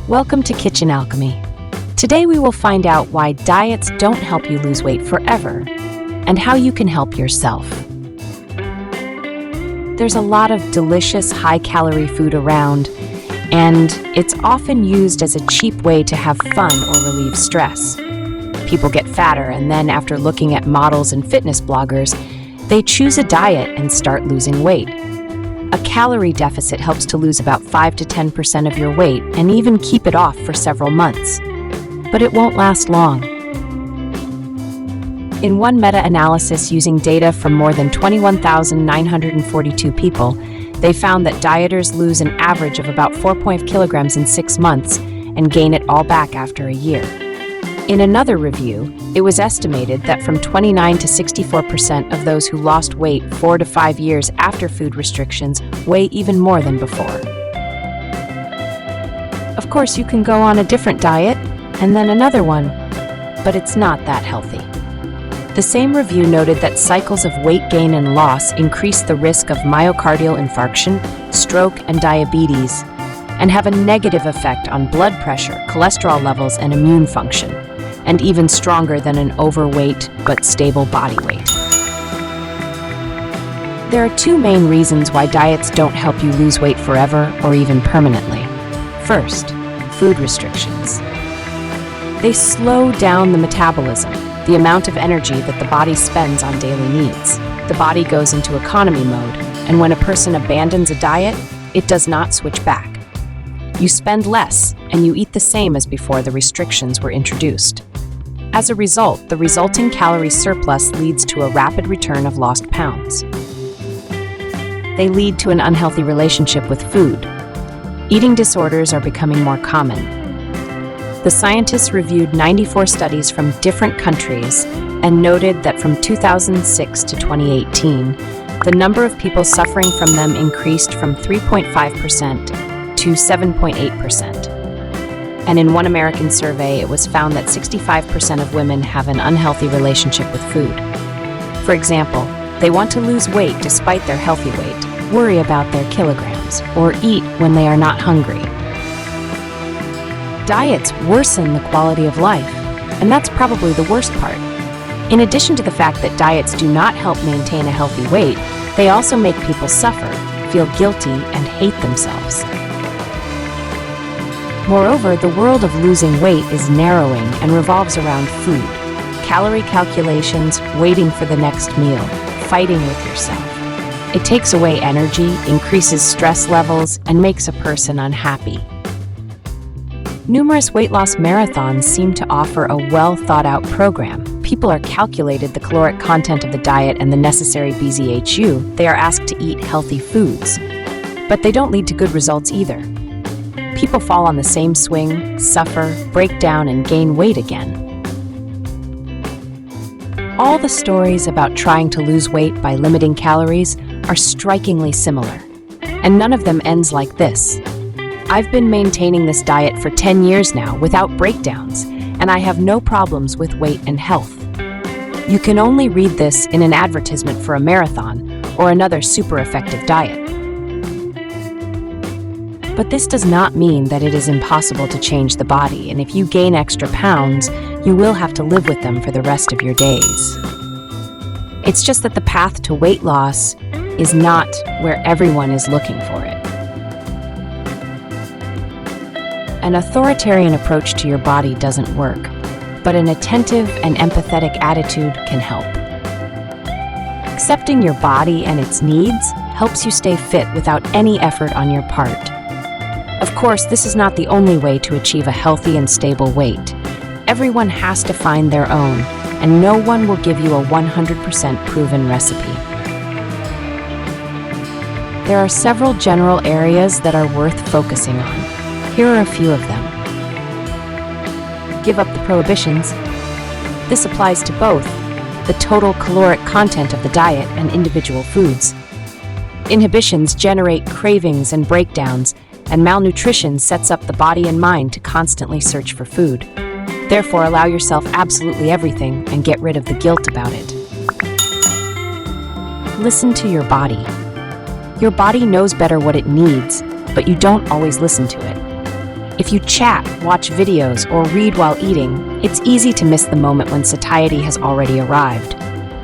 Welcome to Kitchen Alchemy. Today we will find out why diets don't help you lose weight forever and how you can help yourself. There's a lot of delicious, high-calorie food around, and it's often used as a cheap way to have fun or relieve stress. People get fatter, and then after looking at models and fitness bloggers, they choose a diet and start losing weight. A calorie deficit helps to lose about 5 to 10% of your weight and even keep it off for several months. But it won't last long. In one meta-analysis using data from more than 21,942 people, they found that dieters lose an average of about 4.5 kilograms in 6 months and gain it all back after a year. In another review, it was estimated that from 29 to 64% of those who lost weight 4 to 5 years after food restrictions weigh even more than before. Of course, you can go on a different diet and then another one, but it's not that healthy. The same review noted that cycles of weight gain and loss increase the risk of myocardial infarction, stroke, and diabetes, and have a negative effect on blood pressure, cholesterol levels, and immune function, and even stronger than an overweight but stable body weight. There are two main reasons why diets don't help you lose weight forever or even permanently. First, food restrictions. They slow down the metabolism, the amount of energy that the body spends on daily needs. The body goes into economy mode, and when a person abandons a diet, it does not switch back. You spend less, and you eat the same as before the restrictions were introduced. As a result, the resulting calorie surplus leads to a rapid return of lost pounds. They lead to an unhealthy relationship with food. Eating disorders are becoming more common. The scientists reviewed 94 studies from different countries and noted that from 2006 to 2018, the number of people suffering from them increased from 3.5% to 7.8%. And in one American survey, it was found that 65% of women have an unhealthy relationship with food. For example, they want to lose weight despite their healthy weight, worry about their kilograms, or eat when they are not hungry. Diets worsen the quality of life, and that's probably the worst part. In addition to the fact that diets do not help maintain a healthy weight, they also make people suffer, feel guilty, and hate themselves. Moreover, the world of losing weight is narrowing and revolves around food, calorie calculations, waiting for the next meal, fighting with yourself. It takes away energy, increases stress levels, and makes a person unhappy. Numerous weight loss marathons seem to offer a well-thought-out program. People are calculated the caloric content of the diet and the necessary BZHU. They are asked to eat healthy foods. But they don't lead to good results either. People fall on the same swing, suffer, break down, and gain weight again. All the stories about trying to lose weight by limiting calories are strikingly similar, and none of them ends like this. I've been maintaining this diet for 10 years now without breakdowns, and I have no problems with weight and health. You can only read this in an advertisement for a marathon or another super effective diet. But this does not mean that it is impossible to change the body, and if you gain extra pounds, you will have to live with them for the rest of your days. It's just that the path to weight loss is not where everyone is looking for it. An authoritarian approach to your body doesn't work, but an attentive and empathetic attitude can help. Accepting your body and its needs helps you stay fit without any effort on your part. Of course, this is not the only way to achieve a healthy and stable weight. Everyone has to find their own, and no one will give you a 100% proven recipe. There are several general areas that are worth focusing on. Here are a few of them. Give up the prohibitions. This applies to both the total caloric content of the diet and individual foods. Inhibitions generate cravings and breakdowns, and malnutrition sets up the body and mind to constantly search for food. Therefore, allow yourself absolutely everything and get rid of the guilt about it. Listen to your body. Your body knows better what it needs, but you don't always listen to it. If you chat, watch videos, or read while eating, it's easy to miss the moment when satiety has already arrived.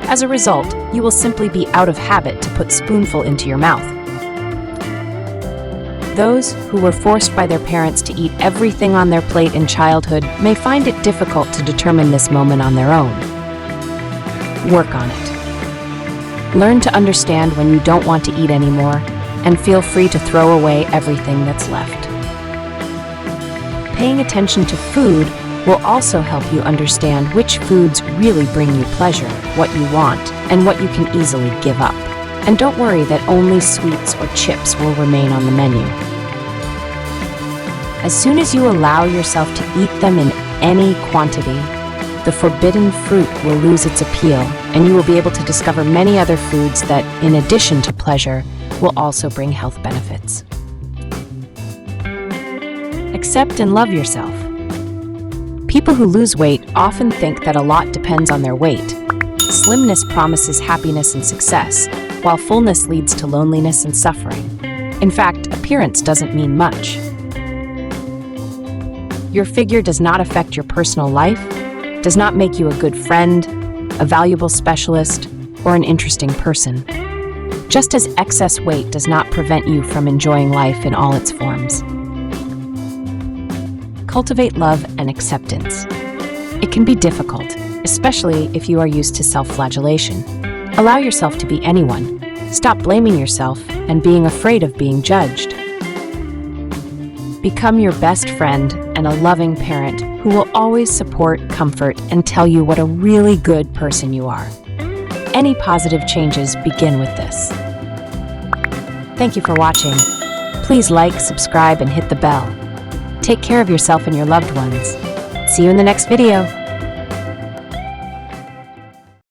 As a result, you will simply be out of habit to put spoonful into your mouth. Those who were forced by their parents to eat everything on their plate in childhood may find it difficult to determine this moment on their own. Work on it. Learn to understand when you don't want to eat anymore, and feel free to throw away everything that's left. Paying attention to food will also help you understand which foods really bring you pleasure, what you want, and what you can easily give up. And don't worry that only sweets or chips will remain on the menu. As soon as you allow yourself to eat them in any quantity, the forbidden fruit will lose its appeal, and you will be able to discover many other foods that, in addition to pleasure, will also bring health benefits. Accept and love yourself. People who lose weight often think that a lot depends on their weight. Slimness promises happiness and success, while fullness leads to loneliness and suffering. In fact, appearance doesn't mean much. Your figure does not affect your personal life, does not make you a good friend, a valuable specialist, or an interesting person. Just as excess weight does not prevent you from enjoying life in all its forms. Cultivate love and acceptance. It can be difficult, especially if you are used to self-flagellation. Allow yourself to be anyone. Stop blaming yourself and being afraid of being judged. Become your best friend and a loving parent who will always support, comfort, and tell you what a really good person you are. Any positive changes begin with this. Thank you for watching. Please like, subscribe, and hit the bell. Take care of yourself and your loved ones. See you in the next video.